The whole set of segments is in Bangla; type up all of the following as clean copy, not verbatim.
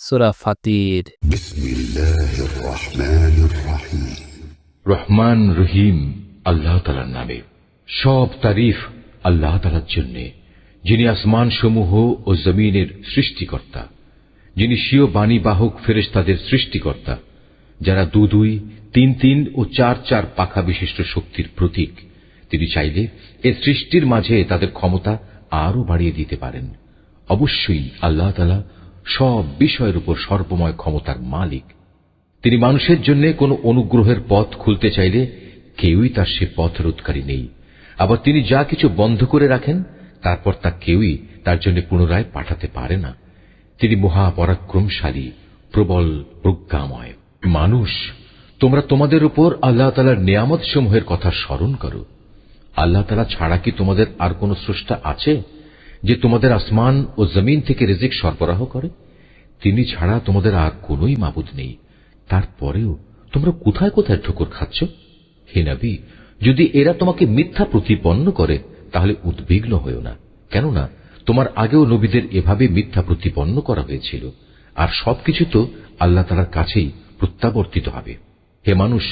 সূরা ফাতির। বিসমিল্লাহির রহমানির রহিম। রহমান রহিম আল্লাহ তাআলার নামে। সব তারিফ আল্লাহ তাআলার জন্য, যিনি আসমান সমূহ ও জমিনের সৃষ্টিকর্তা, যিনি স্বীয় বাণী বাহক ফেরেশতাদের সৃষ্টিকর্তা, যারা দুই, তিন ও চার পাখা বিশিষ্ট শক্তির প্রতীক। তিনি চাইলে এ সৃষ্টির মাঝে তাদের ক্ষমতা আরো বাড়িয়ে দিতে পারেন। অবশ্যই আল্লাহ তাআলা সব বিষয়ের উপর সর্বময় ক্ষমতার মালিক। তিনি মানুষের জন্য কোনো অনুগ্রহের পথ খুলতে চাইলে কেউই তার সে পথ রোধকারী নেই। আবার তিনি যা কিছু বন্ধ করে রাখেন তারপর তা কেউই তার জন্য পুনরায় পাঠাতে পারে না। তিনি মহাপরাক্রমশালী, প্রবল প্রজ্ঞাময়। মানুষ, তোমরা তোমাদের উপর আল্লাহ তাআলার নিয়ামত সমূহের কথা স্মরণ করো। আল্লাহ তাআলা ছাড়া কি তোমাদের আর কোন স্রষ্টা আছে যে তোমাদের আসমান ও জমিন থেকে রিজিক সরবরাহ করে? তিনি ছাড়া তোমাদের আর কোনই মাবুদ নেই। তারপরেও তোমরা কোথায় কোথায় ঠোকর খাচ্ছ? হে নবী, যদি এরা তোমাকে মিথ্যা প্রতিপন্ন করে তাহলে উদ্বিগ্ন হয়ো না, কেননা তোমার আগেও নবীদের এভাবে মিথ্যা প্রতিপন্ন করা হয়েছিল। আর সবকিছু তো আল্লাহ তাআলার কাছেই প্রত্যাবর্তিত হবে। হে মানুষ,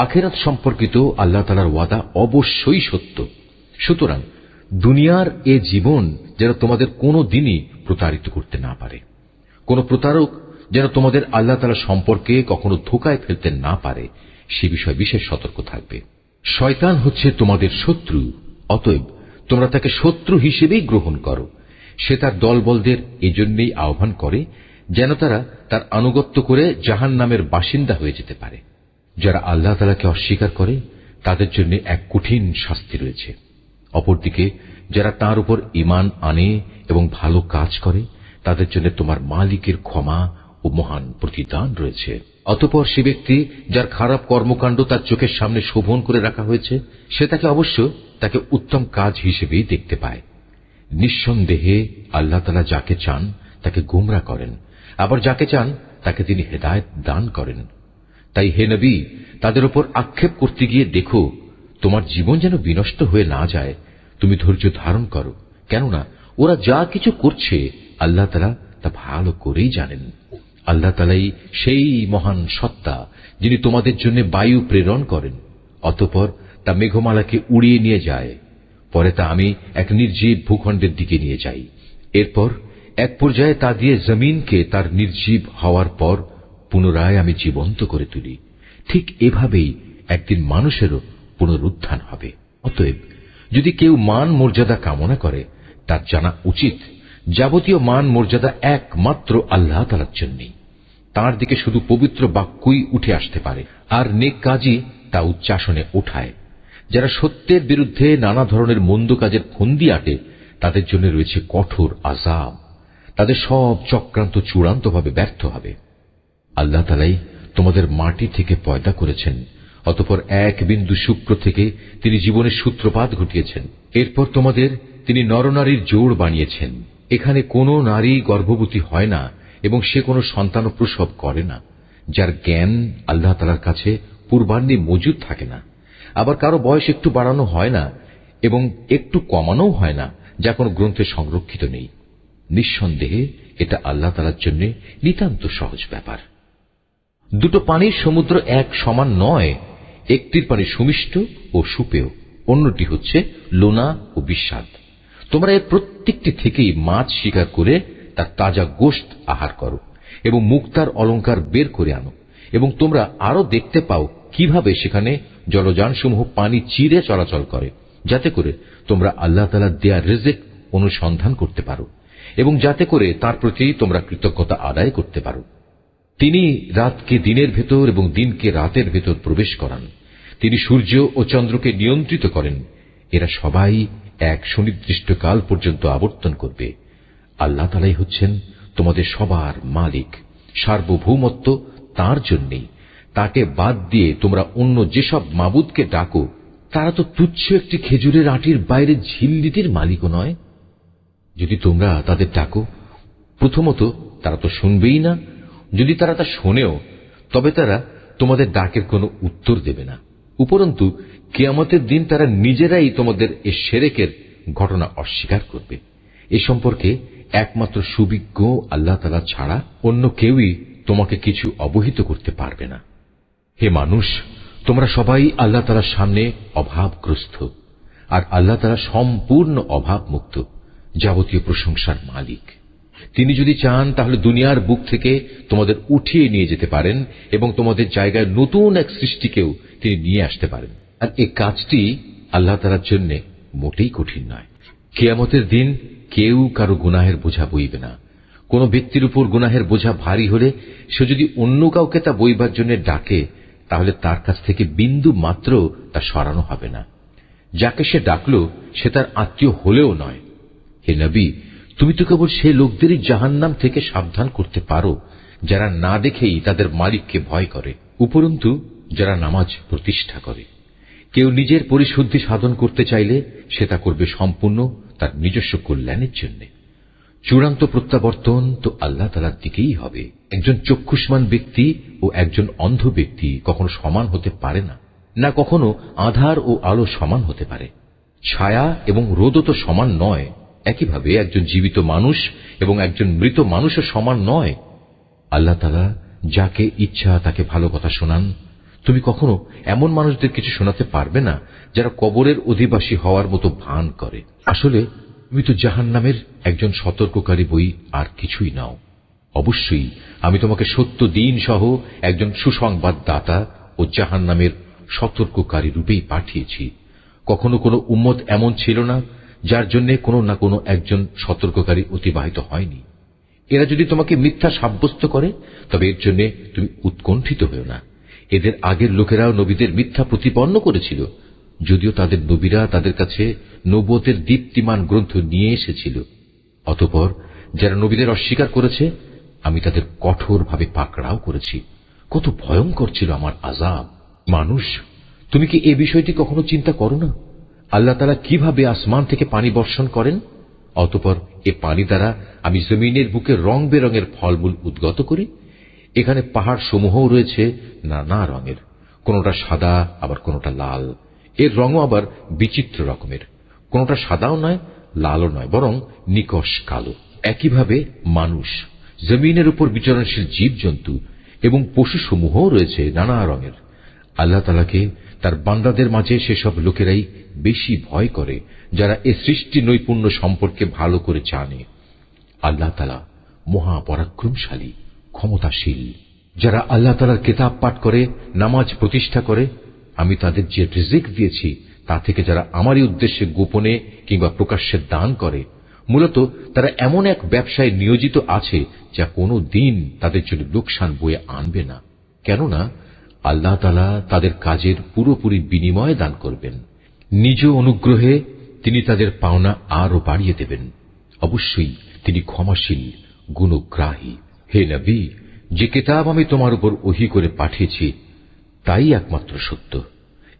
আখিরাত সম্পর্কিত আল্লাহ তাআলার ওয়াদা অবশ্যই সত্য। সুতরাং দুনিয়ার এ জীবন যেন তোমাদের কোনো দিনই প্রতারিত করতে না পারে। কোন প্রতারক যেন তোমাদের আল্লাহ তাআলা সম্পর্কে কখনো ধোঁকায় ফেলতে না পারে, সে বিষয়ে বিশেষ সতর্ক থাকবে। শয়তান হচ্ছে তোমাদের শত্রু, অতএব তোমরা তাকে শত্রু হিসেবেই গ্রহণ করো। সে তার দলবলদের এজন্যই আহ্বান করে যেন তারা তার আনুগত্য করে জাহান্নামের বাসিন্দা হয়ে যেতে পারে। যারা আল্লাহ তাআলাকে অস্বীকার করে তাদের জন্য এক কঠিন শাস্তি রয়েছে। অপরদিকে যারা তাঁর উপর ঈমান আনে এবং ভালো কাজ করে তাদের জন্য তোমার মালিকের ক্ষমা ও মহান প্রতিদান রয়েছে। অতঃপর সে ব্যক্তি যার খারাপ কর্মকাণ্ড তার চোখের সামনে শোভন করে রাখা হয়েছে, সে তাকে অবশ্য তাকে উত্তম কাজ হিসেবেই দেখতে পায়। নিঃসন্দেহে আল্লাহ তাআলা যাকে চান তাকে গোমরা করেন, আবার যাকে চান তাকে তিনি হেদায়েত দান করেন। তাই হে নবী, তাদের উপর আক্ষেপ করতে গিয়ে দেখো তোমার জীবন যেন বিনষ্ট হয়ে না যায়। তুমি ধৈর্য ধারণ করো, কেননা ওরা যা কিছু করছে আল্লাহ তাআলা তা ভালো করেই জানেন। আল্লাহ তাআলাই সেই মহান সত্তা যিনি তোমাদের জন্য বায়ু প্রেরণ করেন, অতঃপর তা মেঘমালাকে উড়িয়ে নিয়ে যায়। পরে তা আমি এক নির্জীব ভূখণ্ডের দিকে নিয়ে যাই। এরপর এক পর্যায়ে তা দিয়ে জমিনকে তার নির্জীব হওয়ার পর পুনরায় আমি জীবন্ত করে তুলি। ঠিক এভাবেই একদিন মানুষেরও পুনরুত্থান হবে। অতএব যদি কেউ মান মর্যাদা কামনা করে তার জানা উচিত যাবতীয় মান মর্যাদা একমাত্র আল্লাহ তাআলার জন্যই। তাঁর দিকে শুধু পবিত্র বাক্যই উঠে আসতে পারে, আর নেক কাজই তা উচ্চাসনে ওঠায়। যারা সত্যের বিরুদ্ধে নানা ধরনের মন্দ কাজের ফন্দি আটে তাদের জন্য রয়েছে কঠোর আযাব। তাদের সব চক্রান্ত চূড়ান্তভাবে ব্যর্থ হবে। আল্লাহ তাআলাই তোমাদের মাটি থেকে পয়দা করেছেন, অতঃপর এক বিন্দু শুক্র থেকে তিনি জীবনের সূত্রপাত ঘটিয়েছেন। এরপর তোমাদের তিনি নরনারীর জোড় বানিয়েছেন। এখানে কোনো নারী গর্ভবতী হয় না এবং সে কোনো সন্তান প্রসব করে না, যার জ্ঞান আল্লাহ তাআলার কাছে পূর্বান্নে মজুদ থাকে না। আবার কারো বয়স একটু বাড়ানো হয় না এবং একটু কমানোও হয় না, যা কোনো গ্রন্থে সংরক্ষিত নেই। নিঃসন্দেহে এটা আল্লাহ তাআলার জন্য নিতান্ত সহজ ব্যাপার। দুটো পানির সমুদ্র এক সমান নয়। একটির পানি সুমিষ্ট ও সুপেয়, অন্যটি হচ্ছে লোনা ও বিস্বাদ। তোমরা এর প্রত্যেকটি থেকেই মাছ শিকার করে তার তাজা গোশত আহার করো এবং মুক্তার অলংকার বের করে আনো, এবং তোমরা আরো দেখতে পাও কিভাবে সেখানে জলযানসমূহ পানি চিরে চলাচল করে, যাতে করে তোমরা আল্লাহ তাআলার দেয়া রিজিক অনুসন্ধান করতে পারো এবং যাতে করে তার প্রতি তোমরা কৃতজ্ঞতা আদায় করতে পারো। তিনি রাতকে দিনের ভেতর এবং দিনকে রাতের ভেতর প্রবেশ করান। তিনি সূর্য ও চন্দ্রকে নিয়ন্ত্রিত করেন। এরা সবাই এক সুনির্দিষ্ট কাল পর্যন্ত আবর্তন করবে। আল্লাহ তাআলাই হচ্ছেন তোমাদের সবার মালিক। সার্বভৌমত্ব তাঁর জন্যই। তাকে বাদ দিয়ে তোমরা অন্য যেসব মাবুদকে ডাকো তারা তো তুচ্ছ একটি খেজুরের আটির বাইরে ঝিল্লিটির মালিকও নয়। যদি তোমরা তাদের ডাকো, প্রথমত তারা তো শুনবেই না। যদি তারা তা শোনেও তবে তারা তোমাদের ডাকের কোনো উত্তর দেবে না। উপরন্তু কিয়ামতের দিন তারা নিজেরাই তোমাদের এ শিরকের ঘটনা অস্বীকার করবে। এ সম্পর্কে একমাত্র সুবিজ্ঞ আল্লাহ তাআলা ছাড়া অন্য কেউই তোমাকে কিছু অবহিত করতে পারবে না। হে মানুষ, তোমরা সবাই আল্লাহ তাআলার সামনে অভাবগ্রস্ত, আর আল্লাহ তাআলা সম্পূর্ণ অভাবমুক্ত, যাবতীয় প্রশংসার মালিক। তিনি যদি চান তাহলে দুনিয়ার বুক থেকে তোমাদের উঠিয়ে নিয়ে যেতে পারেন এবং তোমাদের জায়গায় নতুন এক সৃষ্টিকেও তিনি নিয়ে আসতে পারেন। আর এই কাজটি আল্লাহ তাআলার জন্য মোটেই কঠিন নয়। কিয়ামতের দিন কেউ কারো গুনাহের বোঝা বইবে না। কোন ব্যক্তির উপর গুনাহের বোঝা ভারী হলে সে যদি অন্য কাউকে তা বইবার জন্য ডাকে, তাহলে তার কাছ থেকে বিন্দু মাত্র তা সরানো হবে না। যাকে সে ডাকল সে তার আত্মীয় হলেও নয়। হে নবী, তুমি তো কেবল সে লোকদেরই জাহান্নাম থেকে সাবধান করতে পারো যারা না দেখেই তাদের মালিককে ভয় করে, উপরন্তু যারা নামাজ প্রতিষ্ঠা করে। কেউ নিজের পরিশুদ্ধি সাধন করতে চাইলে সে তা করবে সম্পূর্ণ তার নিজস্ব কল্যাণের জন্য। চূড়ান্ত প্রত্যাবর্তন তো আল্লাহ তাআলার দিকেই হবে। একজন চক্ষুষ্মান ব্যক্তি ও একজন অন্ধ ব্যক্তি কখনো সমান হতে পারে না, না কখনো আঁধার ও আলো সমান হতে পারে। ছায়া এবং রোদও তো সমান নয়। একইভাবে একজন জীবিত মানুষ এবং একজন মৃত মানুষও সমান নয়। আল্লাহ তাআলা যাকে ইচ্ছা তাকে ভালো কথা শোনান। তুমি কখনো এমন মানুষদের কিছু শোনাতে পারবে না যারা কবরের অধিবাসী হওয়ার মতো ভান করে। আসলে তুমি তো জাহান্নামের একজন সতর্ককারী বই, আর কিছুই নাও। অবশ্যই আমি তোমাকে সত্য দিন সহ একজন সুসংবাদদাতা ও জাহান্নামের সতর্ককারী রূপেই পাঠিয়েছি। কখনো কোনো উম্মত এমন ছিল না যার জন্য কোনো না কোনো একজন সতর্ককারী অতিবাহিত হয়নি। এরা যদি তোমাকে মিথ্যা সাব্যস্ত করে তবে এর জন্য তুমি উৎকণ্ঠিত হও না। এদের আগের লোকেরাও নবীদের মিথ্যা প্রতিপন্ন করেছিল, যদিও তাদের নবীরা তাদের কাছে নবুয়তের দীপ্তিমান গ্রন্থ নিয়ে এসেছিল। অতঃপর যারা নবীদের অস্বীকার করেছে আমি তাদের কঠোরভাবে পাকড়াও করেছি। কত ভয়ঙ্কর ছিল আমার আযাব। মানুষ, তুমি কি এই বিষয়টি কখনো চিন্তা করো না? আল্লাহ তাআলা কিভাবে আসমান থেকে পানি বর্ষণ করেন, অতঃপর এ পানি দ্বারা আমি জমিনের বুকে রং বেরঙের ফলমূল উদ্গত করি। এখানে পাহাড় সমূহও রয়েছে নানা রঙের, কোনটা সাদা আবার কোনটা লাল। এর রঙও আবার বিচিত্র রকমের, কোনটা সাদাও নয় লালও নয়, বরং নিকষ কালো। একইভাবে মানুষ, জমিনের উপর বিচরণশীল জীবজন্তু এবং পশু সমূহও রয়েছে নানা রঙের। আল্লাহ তাআলাকে তার বান্দাদের মাঝে সেসব লোকেরাই বেশি ভয় করে যারা এ সৃষ্টি নৈপুণ্য সম্পর্কে ভালো করে জানে। আল্লাহ তাআলা মহাপরাক্রমশালী, ক্ষমতাশীল। যারা আল্লাহ তাআলার কিতাব পাঠ করে, নামাজ প্রতিষ্ঠা করে, আমি তাদের যে রিজিক দিয়েছি তা থেকে যারা আমারই উদ্দেশ্যে গোপনে কিংবা প্রকাশ্যে দান করে, মূলত তারা এমন এক ব্যবসায় নিয়োজিত আছে যা কোনো দিন তাদের জন্য লোকসান বয়ে আনবে না। কেননা আল্লাহ তাআলা তাদের কাজের পুরোপুরি বিনিময় দান করবেন। নিজ অনুগ্রহে তিনি তাদের পাওনা আরো বাড়িয়ে দেবেন। অবশ্যই তিনি ক্ষমাশীল, গুণগ্রাহী। হে নবী, যে কিতাব আমি তোমার উপর ওহী করে পাঠিয়েছি তাই একমাত্র সত্য।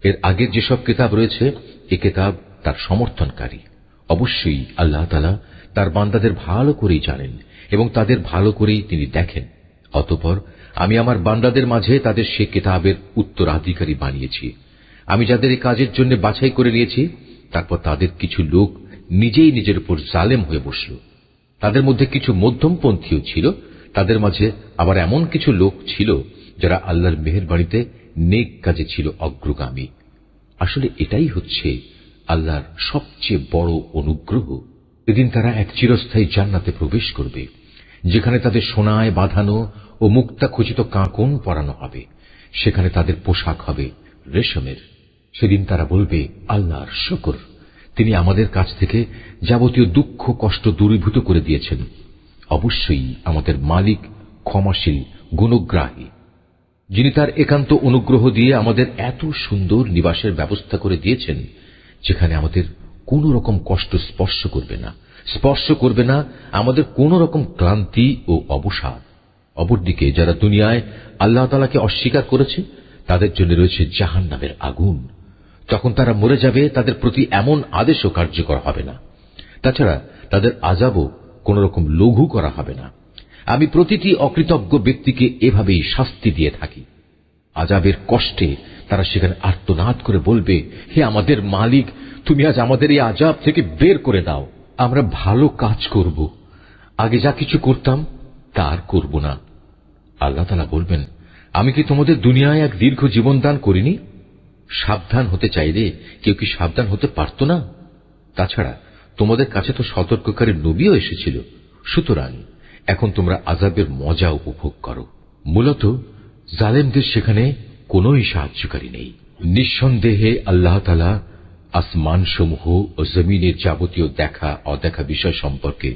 এর আগের যেসব কিতাব রয়েছে এ কিতাব তার সমর্থনকারী। অবশ্যই আল্লাহ তাআলা তার বান্দাদের ভালো করেই জানেন এবং তাদের ভালো করেই তিনি দেখেন। অতঃপর আমি আমার বান্দাদের মাঝে তাদের সে কিতাবের উত্তরাধিকারী বানিয়েছি। আমি যাদের এই কাজের জন্য বাছাই করে নিয়েছি, তারপর তাদের কিছু লোক নিজেই নিজের উপর জালেম হয়ে বসল। তাদের মধ্যে কিছু মধ্যমপন্থীও ছিল, তাদের মাঝে আবার এমন কিছু লোক ছিল যারা আল্লাহর মেহেরবাড়িতে নেক কাজে ছিল অগ্রগামী। আসলে এটাই হচ্ছে আল্লাহর সবচেয়ে বড় অনুগ্রহ। এদিন তারা এক চিরস্থায়ী জান্নাতে প্রবেশ করবে, যেখানে তাদের সোনায় বাঁধানো ও মুক্তা খচিত কাঁকন পরানো হবে। সেখানে তাদের পোশাক হবে রেশমের। সেদিন তারা বলবে, আল্লাহর শুকর, তিনি আমাদের কাছ থেকে যাবতীয় দুঃখ কষ্ট দূরীভূত করে দিয়েছেন। অবশ্যই আমাদের মালিক ক্ষমাশীল, গুণগ্রাহী, যিনি তার একান্ত অনুগ্রহ দিয়ে আমাদের এত সুন্দর নিবাসের ব্যবস্থা করে দিয়েছেন, যেখানে আমাদের কোন রকম কষ্ট স্পর্শ করবে না আমাদের কোন রকম ক্লান্তি ও অবসাদ। অপরদিকে যারা দুনিয়ায় আল্লাহ তাআলাকে অস্বীকার করেছে তাদের জন্য রয়েছে জাহান্নামের আগুন। যখন তারা মরে যাবে তাদের প্রতি এমন আদেশও কার্যকর হবে না। তাছাড়া তাদের আযাবও কোন রকম লঘু করা হবে না। আমি প্রতিটি অকৃতজ্ঞ ব্যক্তিকে এভাবেই শাস্তি দিয়ে থাকি। আযাবের কষ্টে তারা সেখানে আর্তনাদ করে বলবে, হে আমাদের মালিক, তুমি আজ আমাদের এই আযাব থেকে বের করে দাও। আমরা ভালো কাজ করব আগে যা কিছু করতাম তা আর করব না। আল্লাহ তাআলা বলবেন, আমি কি তোমাদের দুনিয়ায় এক দীর্ঘ জীবন দান করিনি? সাবধান হতে চাইলে কেউ কি সাবধান হতে পারত না? তাছাড়া তোমাদের কাছে তো সতর্ককারী নবীও এসেছিল। সুতরাং এখন তোমরা আযাবের মজা উপভোগ করো। মূলত জালেমদের সেখানে কোনোই সাহায্যকারী নেই। নিঃসন্দেহে আল্লাহ তাআলা আসমান সমূহ ও জমিনের যাবতীয় দেখা অদেখা বিষয় সম্পর্কে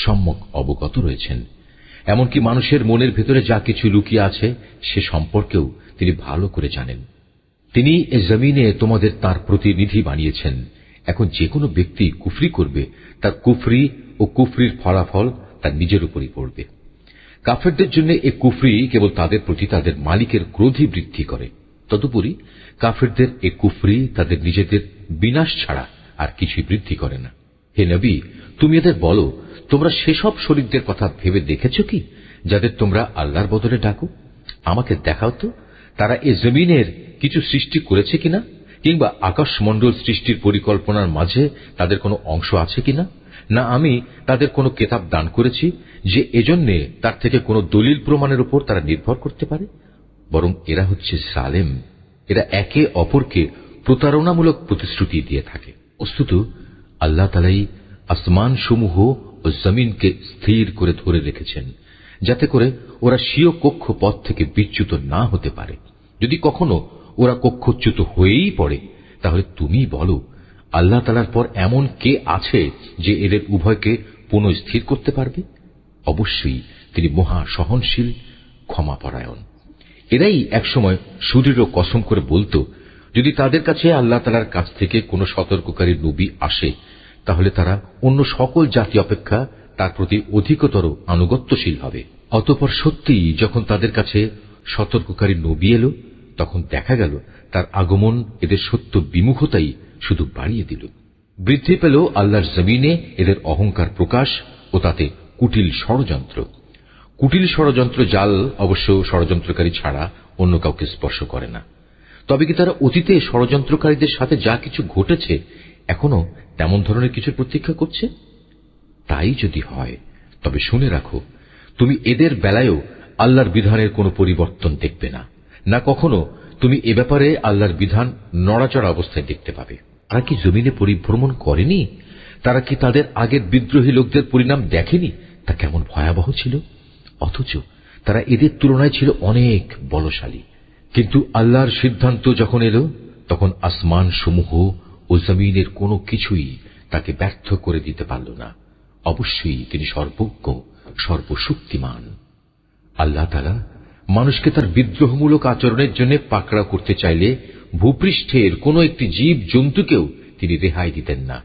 সম্যক অবগত রয়েছেন। এমনকি মানুষের মনের ভেতরে যা কিছু লুকিয়ে আছে সে সম্পর্কেও তিনি ভালো করে জানেন। তিনি এ জমিনে তোমাদের তার প্রতিনিধি বানিয়েছেন। এখন যে কোনো ব্যক্তি কুফরি করবে, তার কুফরি ও কুফরির ফলাফল তার নিজের উপরই পড়বে। কাফেরদের জন্য এ কুফরি কেবল তাদের প্রতি তাদের মালিকের ক্রোধই বৃদ্ধি করে। তদুপরি কাফেরদের এ কুফরি তাদের নিজেদের বিনাশ ছাড়া আর কিছুই বৃদ্ধি করে না। হে নবী, তুমি এদের বলো, তোমরা সেসব শরীকদের কথা ভেবে দেখেছ কি যাদের তোমরা আল্লাহর বদলে ডাকো? আমাকে দেখাও তো তারা এ জমিনের কিছু সৃষ্টি করেছে কিনা, কিংবা আকাশমণ্ডল সৃষ্টির পরিকল্পনার মাঝে তাদের কোনো অংশ আছে কিনা। না আমি তাদের কোনো কেতাব দান করেছি যে এজন্যে তার থেকে কোনো দলিল প্রমাণের উপর তারা নির্ভর করতে পারে। বরং এরা হচ্ছে জালেম। এরা একে অপরকে প্রতারণামূলক প্রতিশ্রুতি দিয়ে থাকে। বস্তুত আল্লাহ তাআলাই আসমান সমূহ ও জমিনকে স্থির করে ধরে রেখেছেন, যাতে করে ওরা স্বীয় কক্ষপথ থেকে বিচ্যুত না হতে পারে। যদি কখনো ওরা কক্ষচ্যুত হয়েই পড়ে, তাহলে তুমি বলো, আল্লাহ তাআলার পর এমন কে আছে যে এদের উভয়কে পুনঃস্থির করতে পারবে? অবশ্যই তিনি মহা সহনশীল, ক্ষমাপরায়ণ। এরাই একসময় সুদৃঢ় কসম করে বলতো, যদি তাদের কাছে আল্লাহ তাআলার কাছ থেকে কোনো সতর্ককারী নবী আসে, তাহলে তারা অন্য সকল জাতি অপেক্ষা তার প্রতি অধিকতর আনুগত্যশীল হবে। অতঃপর সত্যিই যখন তাদের কাছে সতর্ককারী নবী এলো, তখন দেখা গেল তার আগমন এদের সত্য বিমুখতাই শুধু বাড়িয়ে দিল। বৃদ্ধি পেল আল্লাহর জমিনে এদের অহংকার প্রকাশ ও তাতে কুটিল ষড়যন্ত্র। কুটিল ষড়যন্ত্র জাল অবশ্য ষড়যন্ত্রকারী ছাড়া অন্য কাউকে স্পর্শ করে না। তবে কি তারা অতীতে ষড়যন্ত্রকারীদের সাথে যা কিছু ঘটেছে এখনো তেমন ধরনের কিছুর প্রতীক্ষা করছে? তাই যদি হয় তবে শুনে রাখো, তুমি এদের বেলায়ও আল্লাহর বিধানের কোনো পরিবর্তন দেখবে না, না কখনো তুমি এ ব্যাপারে আল্লাহর বিধান নড়াচড়া অবস্থায় দেখতে পাবে। তারা কি জমিনে পরিভ্রমণ করেনি? তারা কি তাদের আগের বিদ্রোহী লোকদের পরিণাম দেখেনি তা কেমন ভয়াবহ ছিল? অথচ তারা এদের তুলনায় ছিল অনেক বলশালী। কিন্তু আল্লাহর সিদ্ধান্ত যখন এলো, তখন আসমান সমূহ ও জমিনের কোনো কিছুই তাকে ব্যর্থ করে দিতে পারল না। অবশ্যই তিনি সর্বজ্ঞ, সর্বশক্তিমান। আল্লাহ তাআলা মানুষকে তার বিদ্রোহমূলক আচরণের জন্য পাকড়াও করতে চাইলে ভূপৃষ্ঠের কোন একটি জীব জন্তুকেও তিনি রেহাই দিতেন না,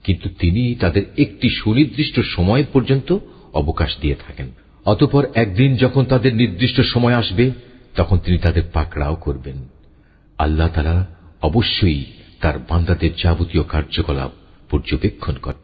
কিন্তু তিনি তাদের একটি সুনির্দিষ্ট সময় পর্যন্ত অবকাশ দিয়ে থাকেন। অতঃপর একদিন যখন তাদের নির্দিষ্ট সময় আসবে, তখন তিনি তাদের পাকড়াও করবেন। আল্লাহ তাআলা অবশ্যই তার বান্দাদের যাবতীয় কার্যকলাপ পর্যবেক্ষণ করেন।